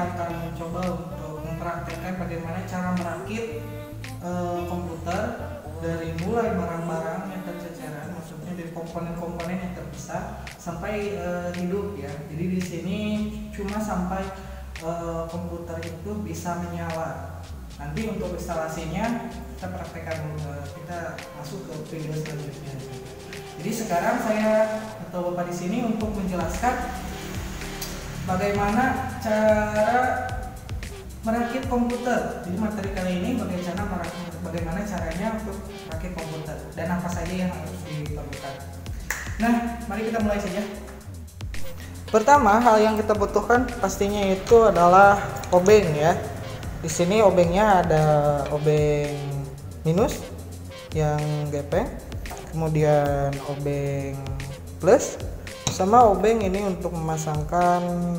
saya akan mencoba untuk mempraktekkan bagaimana cara merakit komputer dari mulai barang-barang yang terceceran, maksudnya dari komponen-komponen yang terpisah sampai hidup ya. Jadi di sini cuma sampai komputer itu bisa menyala. Nanti untuk instalasinya kita praktekkan, kita masuk ke video selanjutnya. Jadi sekarang saya atau Bapak di sini untuk menjelaskan bagaimana cara merakit komputer. Jadi materi kali ini bagaimana caranya untuk merakit komputer dan apa saja yang harus diperlukan. Nah, mari kita mulai saja. Pertama, hal yang kita butuhkan pastinya itu adalah obeng ya. Di sini obengnya ada obeng minus yang gepeng, kemudian obeng plus, sama obeng ini untuk memasangkan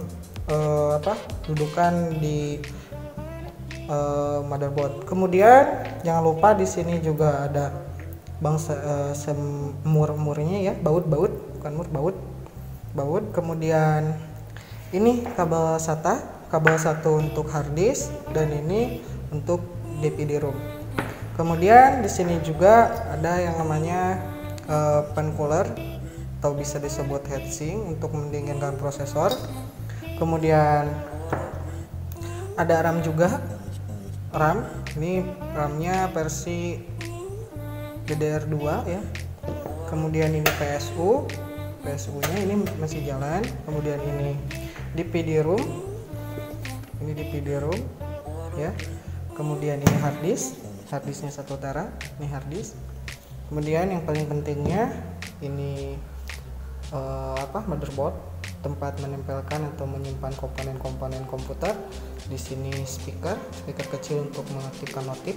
dudukan di motherboard. Kemudian jangan lupa di sini juga ada semur-murnya ya, baut-baut, bukan mur, baut. Kemudian ini kabel SATA, kabel satu untuk hard disk dan ini untuk DVD-ROM. Kemudian di sini juga ada yang namanya fan cooler atau bisa disebut heatsink untuk mendinginkan prosesor. Kemudian ada RAM juga, RAM ini RAM-nya versi DDR2 ya. Kemudian ini PSU-nya ini masih jalan. Kemudian ini DVD-ROM, ya. Kemudian ini hard disknya 1 tera, ini hard disk. Kemudian yang paling pentingnya ini motherboard, tempat menempelkan atau menyimpan komponen-komponen komputer. Di sini speaker kecil untuk mengaktifkan notif.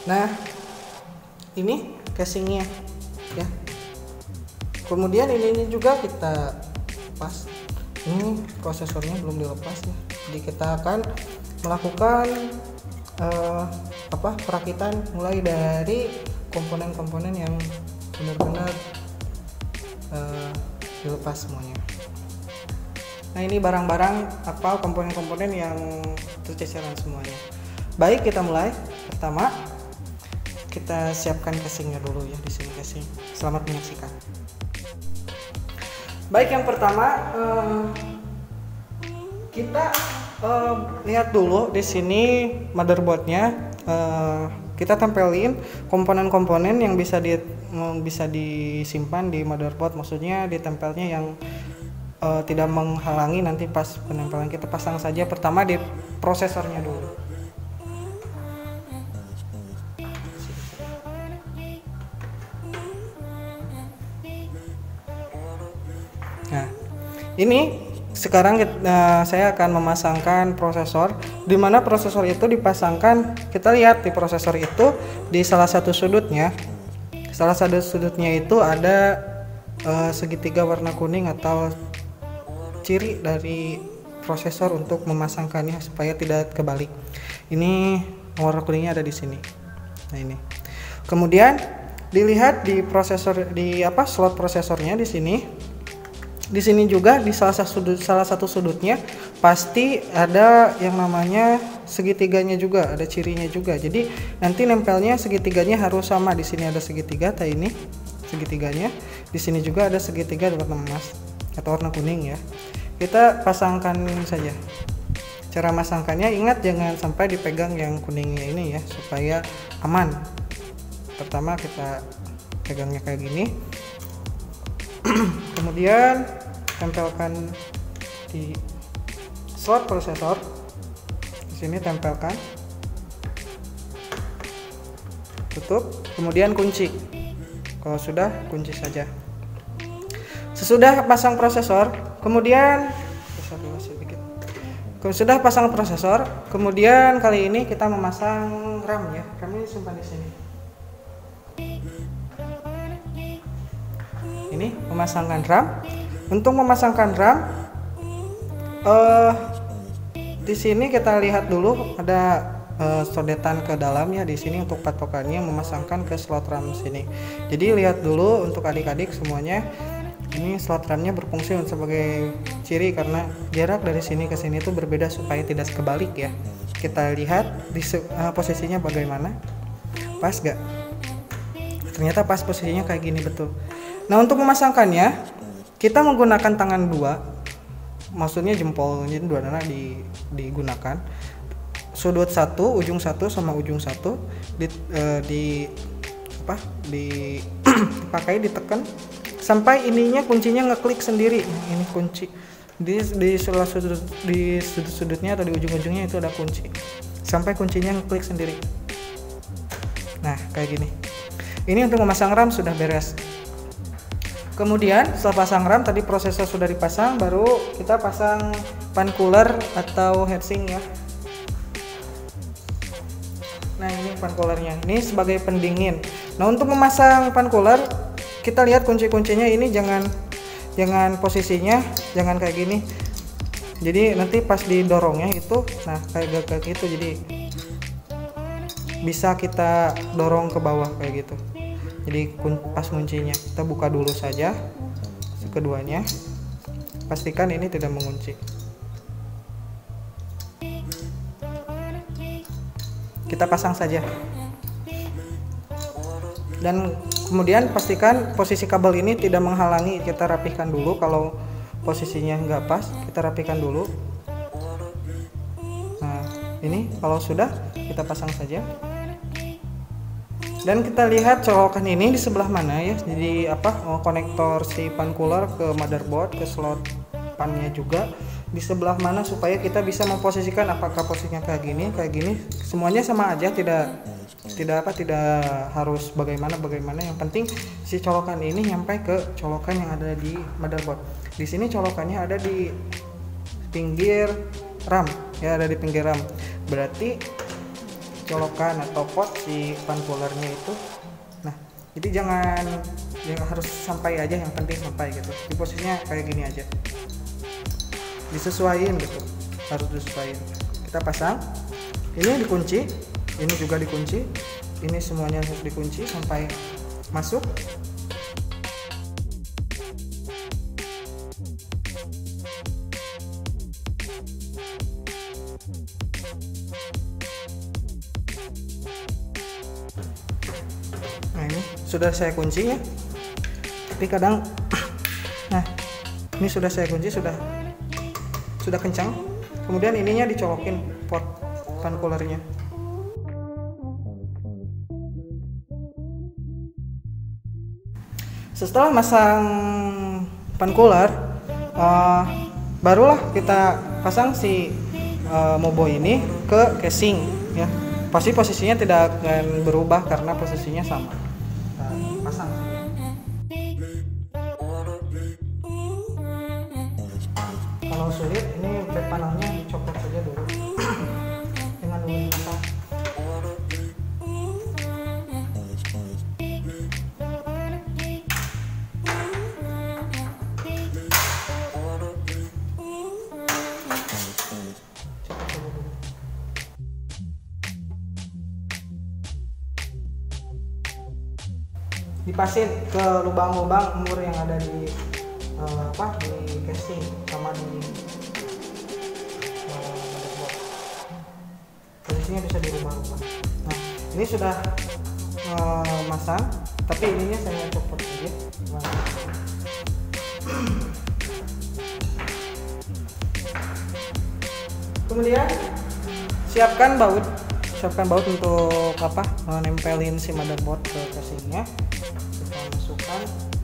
Nah, ini casingnya ya. Kemudian ini juga kita lepas. Ini prosesornya belum dilepas ya. Jadi kita akan melakukan perakitan mulai dari komponen-komponen yang benar-benar dilepas semuanya. Nah, ini barang-barang komponen-komponen yang terceceran semuanya. Baik, kita mulai. Pertama, kita siapkan casingnya dulu ya, di sini casing. Selamat menyaksikan. Baik, yang pertama kita lihat dulu di sini motherboardnya. Kita tempelin komponen-komponen yang bisa disimpan di motherboard, maksudnya ditempelnya yang tidak menghalangi nanti pas penempelan. Kita pasang saja pertama di prosesornya dulu. Nah, ini sekarang saya akan memasangkan prosesor, di mana prosesor itu dipasangkan. Kita lihat di prosesor itu di salah satu sudutnya itu ada segitiga warna kuning atau ciri dari prosesor untuk memasangkannya supaya tidak kebalik. Ini warna kuningnya ada di sini. Nah, ini. Kemudian dilihat di slot prosesornya di sini. Di sini juga di salah satu sudutnya pasti ada yang namanya segitiganya juga, ada cirinya juga. Jadi nanti nempelnya segitiganya harus sama. Di sini ada segitiga, ini segitiganya. Di sini juga ada segitiga warna emas atau warna kuning ya. Kita pasangkan saja. Cara masangkannya, ingat jangan sampai dipegang yang kuningnya ini ya, supaya aman. Pertama kita pegangnya kayak gini. Kemudian tempelkan di slot prosesor. Di sini tempelkan, tutup, kemudian kunci. Kalau sudah, kunci saja. Sesudah pasang prosesor, kemudian kemudian kali ini kita memasang RAM ya. RAM ini simpan di sini. Ini memasangkan RAM. Untuk memasangkan RAM, di sini kita lihat dulu ada sodetan ke dalamnya. Di sini untuk patokannya memasangkan ke slot RAM sini. Jadi lihat dulu untuk adik-adik semuanya, Ini slot RAM-nya berfungsi sebagai ciri karena jarak dari sini ke sini itu berbeda supaya tidak kebalik ya. Kita lihat di posisinya bagaimana. Pas gak? Ternyata pas posisinya kayak gini betul. Nah, untuk memasangkannya kita menggunakan tangan dua, maksudnya jempolnya dua digunakan. Sudut satu, ujung satu sama ujung satu dipakai, ditekan sampai ininya kuncinya ngeklik sendiri. Ini kunci di sudut-sudutnya atau di ujung-ujungnya itu ada kunci, sampai kuncinya ngeklik sendiri. Nah, kayak gini. Ini untuk memasang RAM sudah beres. Kemudian setelah pasang RAM, tadi prosesor sudah dipasang, baru kita pasang pan cooler atau heatsink ya. Nah, ini pan coolernya, ini sebagai pendingin. Nah, untuk memasang pan cooler, kita lihat kunci-kuncinya ini jangan posisinya jangan kayak gini. Jadi nanti pas didorongnya itu, nah kayak gitu, jadi bisa kita dorong ke bawah kayak gitu. Jadi pas kuncinya kita buka dulu saja keduanya, pastikan ini tidak mengunci. Kita pasang saja. Dan kemudian pastikan posisi kabel ini tidak menghalangi, kita rapihkan dulu. Kalau posisinya nggak pas, kita rapihkan dulu. Nah, ini kalau sudah, kita pasang saja. Dan kita lihat colokan ini di sebelah mana ya. Jadi konektor si pan cooler ke motherboard, ke slot pannya juga di sebelah mana, supaya kita bisa memposisikan apakah posisinya kayak gini. Semuanya sama aja, tidak harus bagaimana. Yang penting si colokan ini nyampe ke colokan yang ada di motherboard. Di sini colokannya ada di pinggir RAM ya, ada di pinggir RAM. Berarti colokan atau pot si pan coolernya itu, nah jadi jangan harus sampai aja, yang penting sampai gitu. Di posisinya kayak gini aja, disesuaikan gitu, harus disesuaikan. Kita pasang, ini dikunci, ini juga dikunci, ini semuanya harus dikunci sampai masuk. Nah, ini sudah saya kunci ya, tapi kadang nah ini sudah saya kunci, sudah kencang. Kemudian ininya dicolokin pot pan coolernya. Setelah masang pan cooler, barulah kita pasang si mobo ini ke casing ya. Pasti posisinya tidak akan berubah karena posisinya sama. Pasang. Kalau sulit, ini back panelnya dicopot saja dulu. Dengan dulu pasang. Dipasin ke lubang-lubang mur yang ada di di casing sama di motherboard. Posisinya bisa dirubah-rubah. Nah, ini sudah masang, tapi ininya saya copot aja. Kemudian siapkan baut untuk nempelin si motherboard ke casingnya. Kita masukkan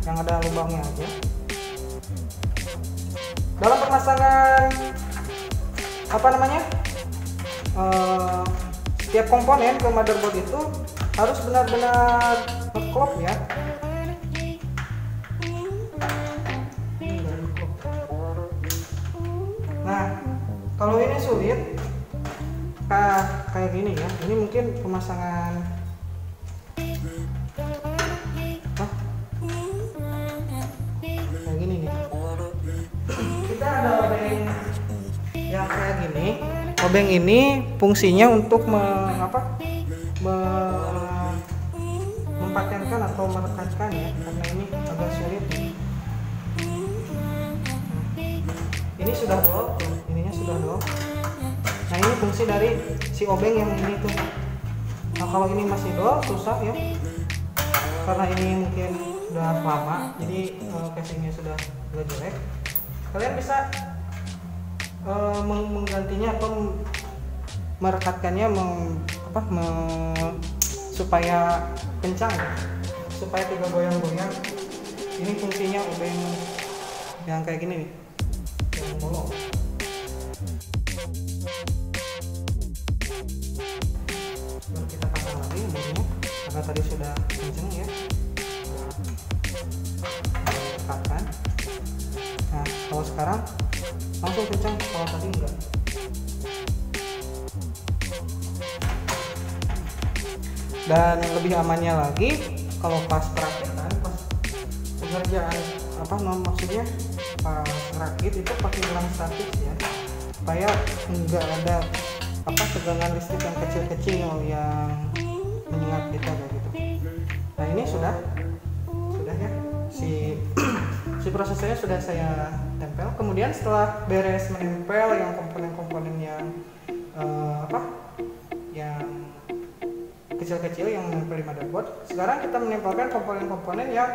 yang ada lubangnya aja. Dalam pemasangan setiap komponen ke motherboard itu harus benar-benar ngeklop ya. Nah, kalau ini sulit kayak gini ya, ini mungkin pemasangan kayak gini nih. Kita ada obeng yang kayak gini. Obeng ini fungsinya untuk mempatenkan atau menekankan ya, karena ini agak sulit nih. ini sudah dol, ininya sudah dol. Nah ini fungsi dari si obeng yang ini tuh. Nah kalau ini masih dol susah ya, karena ini mungkin sudah lama, jadi casingnya sudah jelek. Kalian bisa menggantinya atau merekatkannya supaya kencang, supaya tidak goyang-goyang. Ini fungsinya obeng yang kayak gini nih, yang bolong. Lalu kita pasang lagi obengnya karena tadi sudah kencang ya. Rekatkan. Nah kalau sekarang langsung kencang, kalau tadi enggak. Dan lebih amannya lagi kalau pas perakitan, pas pengerjaan maksudnya pas ngerakit itu pakai gelang statis ya, supaya enggak ada tegangan listrik yang kecil-kecil yang menyengat kita kayak gitu. Nah ini sudah ya, si prosesornya sudah saya tempel. Kemudian setelah beres menempel yang komponen-komponen yang yang kecil-kecil yang menempel di motherboard, sekarang kita menempelkan komponen-komponen yang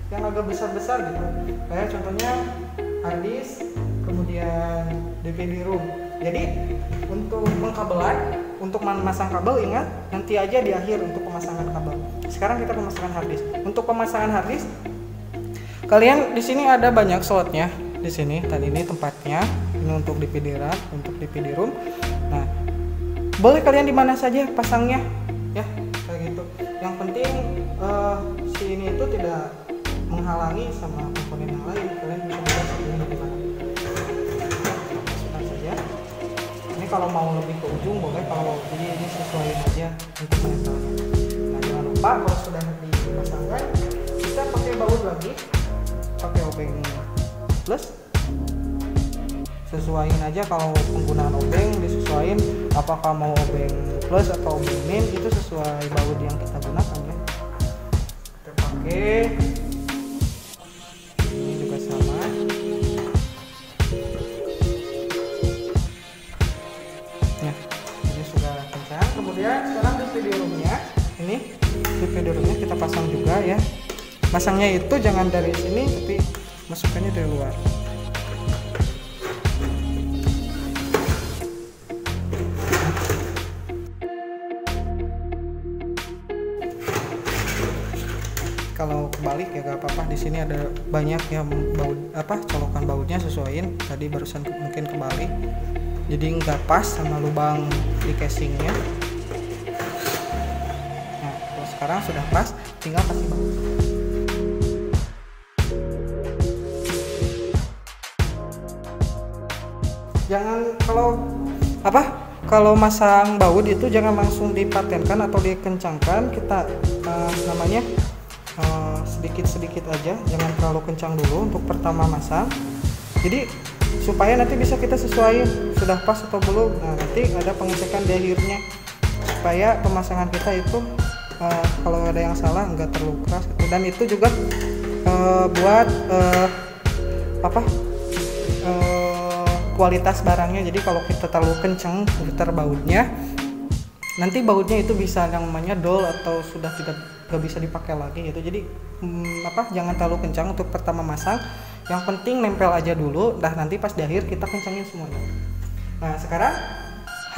yang agak besar-besar gitu. Kayak contohnya hard disk, kemudian DVD room. Jadi untuk pengkabelan, untuk memasang kabel, ingat nanti aja di akhir untuk pemasangan kabel. Sekarang kita pemasangan hard disk. Untuk pemasangan hard disk, kalian di sini ada banyak slotnya. Di sini tadi ini tempatnya, ini untuk DVD RAM, untuk DVD room. Nah, boleh kalian di mana saja pasangnya, ya kayak gitu. Yang penting si ini itu tidak menghalangi sama komponen yang lain. Kalian bisa bebas pilih di mana. Masukkan saja. Ini kalau mau lebih ke ujung boleh, kalau jadi ini sesuaiin aja untuk menempelnya. Nah jangan lupa kalau sudah dipasangkan, kita pakai baut lagi, pakai obeng plus. Sesuaiin aja kalau penggunaan obeng, disesuaiin apakah mau obeng plus atau obeng min, itu sesuai baut yang kita gunakan ya. Kita pakai ini juga sama. Nah ini sudah kencang. Kemudian sekarang di video roomnya, ini di video roomnya kita pasang juga ya. Pasangnya itu jangan dari sini, tapi masukkannya dari luar. Kalau kebalik ya gak apa-apa, di sini ada banyak yang baut colokan bautnya, sesuaiin. Tadi barusan mungkin kebalik, jadi nggak pas sama lubang di casingnya. Nah kalau sekarang sudah pas, tinggal kasih baut. Jangan kalau masang baut itu jangan langsung dipatenkan atau dikencangkan. Kita namanya sedikit-sedikit aja, jangan terlalu kencang dulu untuk pertama masang. Jadi supaya nanti bisa kita sesuaiin sudah pas atau belum. Nah nanti ada pengecekan di akhirnya supaya pemasangan kita itu kalau ada yang salah nggak terlalu keras gitu. Dan itu juga buat kualitas barangnya. Jadi kalau kita terlalu kencang putar bautnya, nanti bautnya itu bisa yang namanya dol atau sudah tidak bisa dipakai lagi gitu. Jadi jangan terlalu kencang untuk pertama masang. Yang penting nempel aja dulu, nanti pas di akhir kita kencangin semuanya. Nah sekarang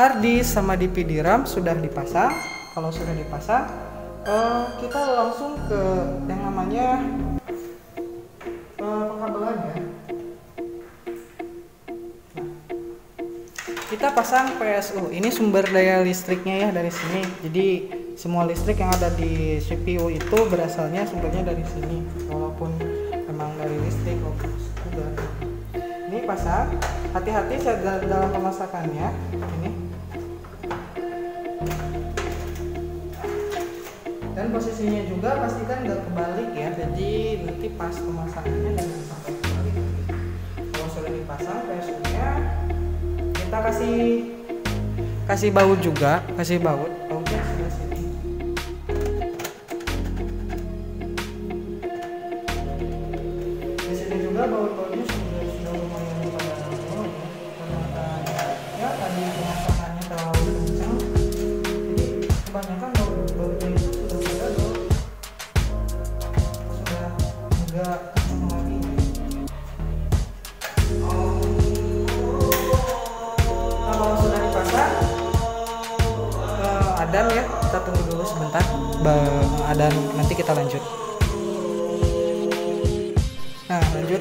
hard disk sama DVD RAM sudah dipasang. Kalau sudah dipasang, kita langsung ke yang namanya pengkabelannya. Kita pasang PSU. Ini sumber daya listriknya ya dari sini. Jadi semua listrik yang ada di CPU itu berasalnya sumbernya dari sini. Walaupun memang dari listrik juga. Ini pasang. Hati-hati dalam pemasakannya. Ini. Dan posisinya juga pastikan nggak kebalik ya. Jadi nanti pas pemasangannya jangan sampai kebalik. Kalau sudah dipasang PSU-nya, kita kasih baut juga, bautnya sebelah sini. Di sini juga juga baut-bautnya sudah lumayan pada nol ya, karena ya tadi pemasangannya terlalu kencang, jadi kebanyakan baut-bautnya itu sudah pada nol, sudah enggak kencang lagi. Nah, kalau sudah dipasang adan ya, kita tunggu dulu sebentar adan, nanti kita lanjut. Nah lanjut,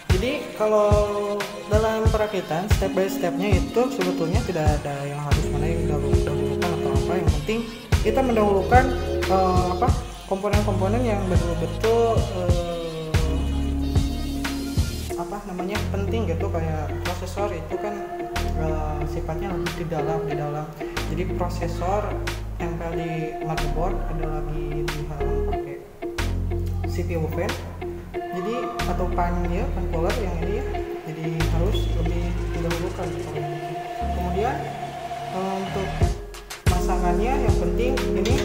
jadi kalau dalam perakitan step by stepnya itu sebetulnya tidak ada yang harus mana yang didahulukan atau apa, yang penting kita mendahulukan komponen-komponen yang betul-betul penting gitu, kayak prosesor itu kan sifatnya lebih di dalam. Jadi prosesor tempel di motherboard, ada lagi dihalang pakai CPU fan, jadi atau pan cooler yang ini ya, jadi harus lebih didahulukan. Kemudian untuk masangannya yang penting ini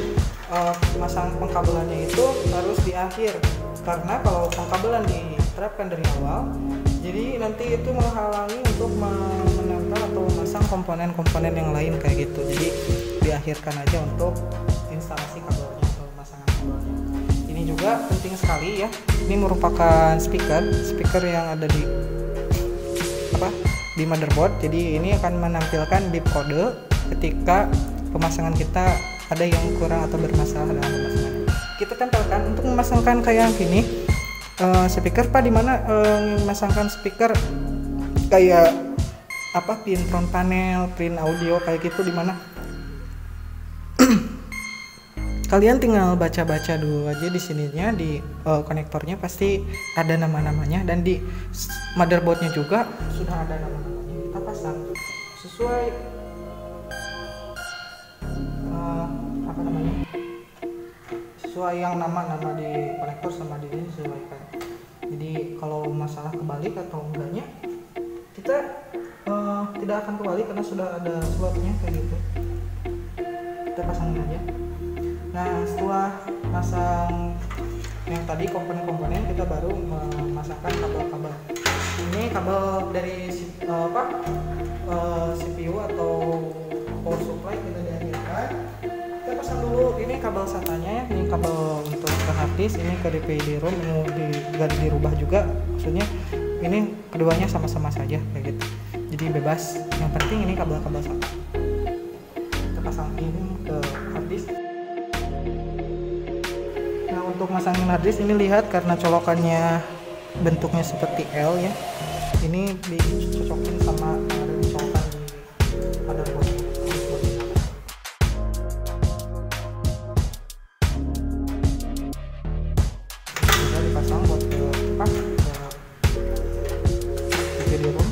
masang pengkabelannya itu harus di akhir, karena kalau pengkabelan diterapkan dari awal, jadi nanti itu menghalangi untuk menempel atau memasang komponen-komponen yang lain kayak gitu. Jadi diakhirkan aja untuk instalasi kabelnya atau pemasangan kabelnya. Ini juga penting sekali ya. Ini merupakan speaker yang ada di motherboard. Jadi ini akan menampilkan bip kode ketika pemasangan kita ada yang kurang atau bermasalah dalam pemasangan. Kita tempelkan untuk memasangkan kayak gini. Speaker Pak, dimana memasangkan speaker kayak pin front panel, pin audio kayak gitu, dimana kalian tinggal baca-baca dulu aja di sininya, di konektornya pasti ada nama-namanya, dan di motherboardnya juga sudah ada nama-namanya. Kita pasang sesuai sesuai yang nama-nama di konektor sama di sini disesuaikan. Jadi kalau masalah kebalik atau enggaknya, kita tidak akan kebalik karena sudah ada slotnya kayak gitu. Kita pasangin aja. Nah setelah pasang yang tadi komponen-komponen, kita baru memasangkan kabel-kabel. Ini kabel dari CPU atau power supply kita dihadirkan. Kita pasang dulu, ini kabel SATA-nya, ini kabel untuk ke hard disk, ini ke DPD-ROM, mau dirubah juga, maksudnya ini keduanya sama-sama saja kayak gitu, jadi bebas, yang penting ini kabel-kabel SATA. Kita pasangin ke hard disk. Nah untuk masangin hard disk ini lihat, karena colokannya bentuknya seperti L ya, ini dicocokin sama colokan di motherboard. Dipasang buat ke CD-ROM.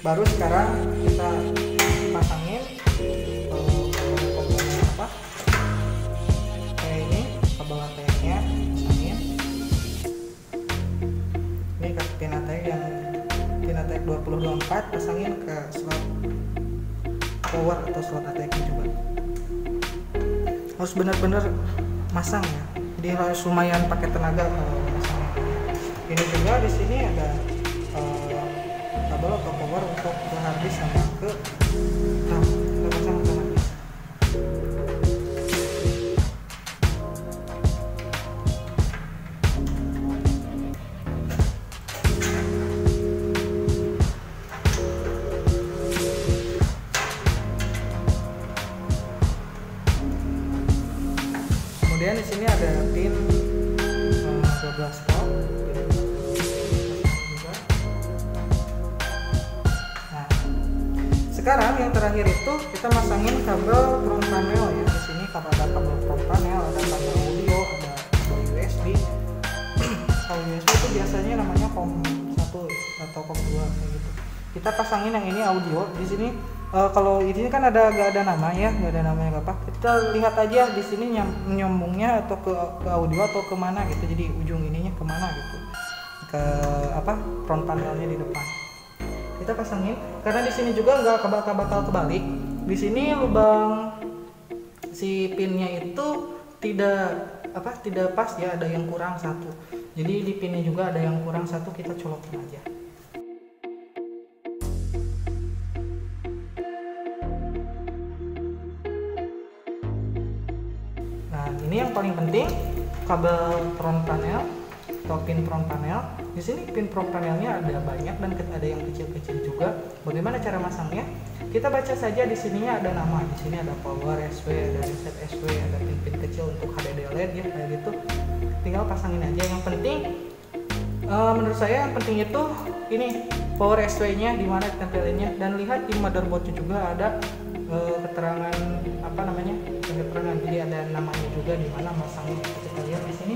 Baru sekarang kita pasangin komponen kayak ini, kabel ATX-nya pasangin. Ini ke pin ATX yang pin ATX 2024, pasangin ke slot power atau slot ATX juga. Harus benar-benar masang ya, jadi harus lumayan pakai tenaga kalau masang. Ini juga di sini ada kabel atau power untuk ke hard disk sama ke RAM. Kita pasang ke hard disk. Kemudian di sini ada pin 12 volt. Sekarang yang terakhir itu kita masangin kabel front panel ya. Di sini ada kabel front panel, ada kabel audio, ada kabel USB. Kalau USB itu biasanya namanya COM 1 atau COM 2 kayak gitu. Kita pasangin yang ini audio. Di sini Kalau ini kan gak ada nama ya, gak ada namanya apa. Kita lihat aja di sini nyambungnya atau ke audio atau kemana gitu. Jadi ujung ininya kemana gitu, ke front panelnya di depan. Kita pasangin karena di sini juga nggak bakal kebalik. Di sini lubang si pinnya itu tidak pas ya, ada yang kurang satu. Jadi di pinnya juga ada yang kurang satu, kita colokin aja. Nah, ini yang paling penting, kabel front panel atau pin front panel. Di sini pin front panelnya ada banyak dan ada yang kecil-kecil juga. Bagaimana cara masangnya? Kita baca saja di sininya ada nama. Di sini ada power SW, ada reset SW, ada pin-pin kecil untuk HDD LED ya, kayak gitu. Tinggal pasangin aja. Yang penting menurut saya yang penting itu ini power SW-nya di mana tempelinnya, dan lihat di motherboardnya juga ada keterangan keterangan, jadi ada namanya juga di mana masangnya. Kita lihat di sini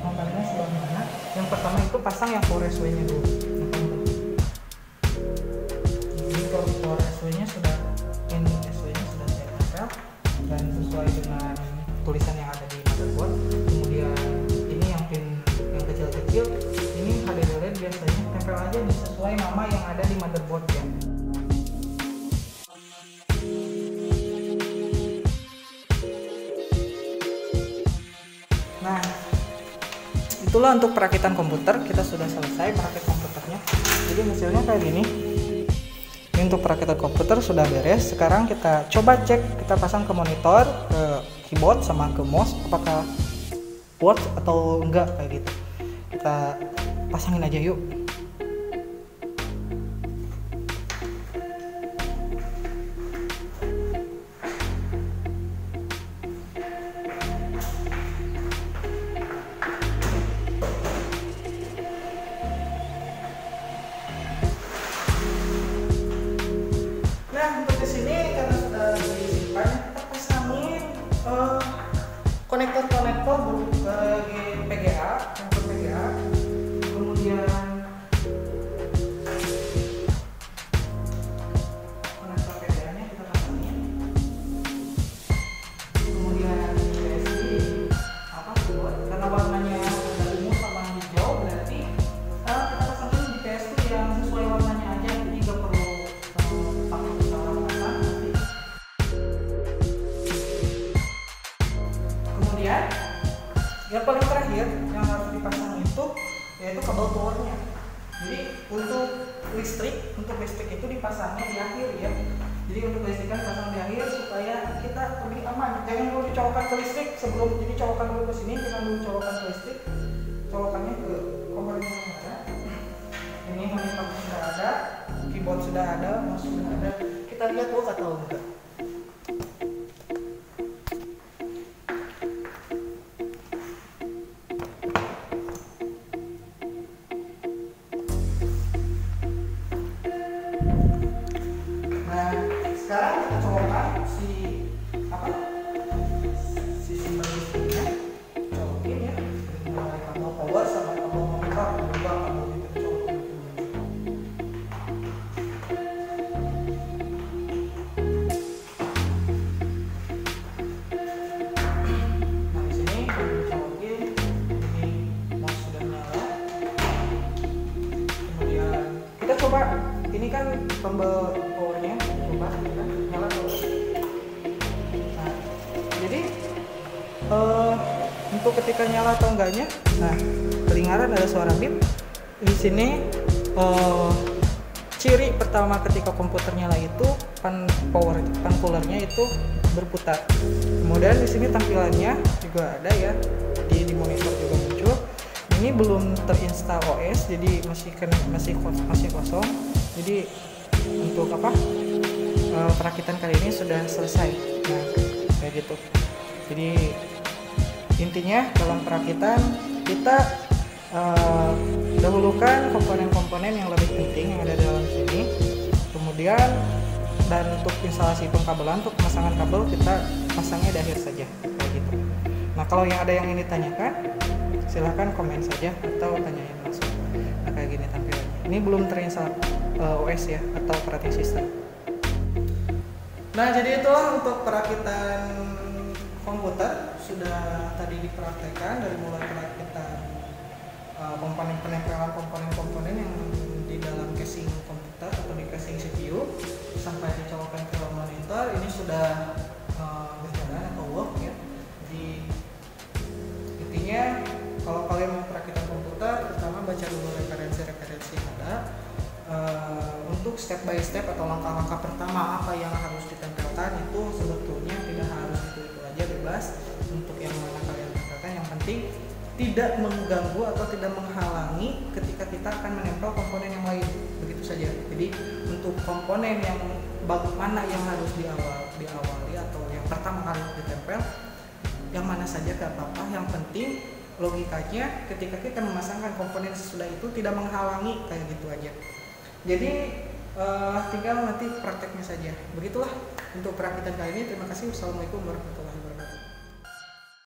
nomornya sebelah mana. Yang pertama itu pasang yang power SW-nya dulu. Jadi power SW-nya sudah saya tempel dan sesuai dengan tulisan yang ada di motherboard. Kemudian ini yang pin yang kecil-kecil, ini HDD LED biasanya tempel aja sesuai nama yang ada di motherboard ya. Nah, itulah untuk perakitan komputer. Kita sudah selesai merakit komputernya. Jadi hasilnya kayak gini. Ini untuk perakitan komputer sudah beres. Sekarang kita coba cek, kita pasang ke monitor, ke keyboard sama ke mouse, apakah works atau enggak kayak gitu. Kita pasangin aja yuk. Nah, untuk di sini karena sudah disimpan, kita pasangin konektor-konektor PGA, konektor PGA, kemudian konektor PGA-nya kita pasangin, kemudian PSI buat karena warnanya ada ungu sama hijau, berarti kita pasangin di PSI yang sesuai warnanya aja, jadi nggak perlu pakai kemudian yang paling terakhir yang harus dipasang itu yaitu kabel powernya. Jadi untuk listrik itu dipasangnya di akhir ya. Jadi untuk listrik kan dipasang di akhir supaya kita lebih aman. Jangan dulu dicolokkan ke listrik sebelum, jadi colokan dulu ke sini, jangan dulu colokan ke listrik. Colokannya ke komponen yang ada. Ini monitor sudah ada, keyboard sudah ada, mouse sudah ada. Kita lihat dulu atau enggak. Sekarang kita colokkan si sumber listriknya, colokin ya, mulai kabel power sama kabel monitor, dua kabel itu colokin. Nah di sini colokin, ini mouse sudah nyala. Kemudian kita coba, ini kan tombol powernya, coba kita nyala terus. Nah, jadi untuk ketika nyala atau enggaknya, nah kedengaran ada suara beep. Di sini ciri pertama ketika komputer nyala itu pan coolernya itu berputar. Kemudian di sini tampilannya juga ada ya, di monitor juga muncul. Ini belum terinstall OS, jadi masih kosong. Jadi untuk perakitan kali ini sudah selesai. Nah kayak gitu. Jadi intinya dalam perakitan kita dahulukan komponen-komponen yang lebih penting yang ada dalam sini. Kemudian dan untuk instalasi pengkabelan, untuk pemasangan kabel kita pasangnya di akhir saja kayak gitu. Nah kalau yang ada yang ingin ditanyakan, silahkan komen saja atau tanyain langsung. Nah kayak gini tampilannya. Ini belum terinstall OS ya, atau operating system. Nah, jadi itulah untuk perakitan komputer sudah tadi dipraktekkan dari mulai perakitan komponen penempelan komponen-komponen yang di dalam casing komputer atau di casing CPU sampai dicolokkan ke monitor. Ini sudah berjalan atau work ya. Di intinya kalau kalian mau perakitan komputer, pertama baca dulu referensi-referensi yang ada. Untuk step by step atau langkah-langkah pertama apa yang harus ditempelkan itu sebetulnya tidak harus itu aja, bebas untuk yang mana kalian tempelkan. Yang penting tidak mengganggu atau tidak menghalangi ketika kita akan menempel komponen yang lain, begitu saja. Jadi untuk komponen yang mana yang harus diawali atau yang pertama kali ditempel, yang mana saja gak apa-apa. Yang penting logikanya ketika kita memasangkan komponen sesudah itu tidak menghalangi, kayak gitu aja. Jadi tinggal nanti prakteknya saja. Begitulah untuk perakitan kali ini. Terima kasih. Wassalamualaikum warahmatullahi wabarakatuh.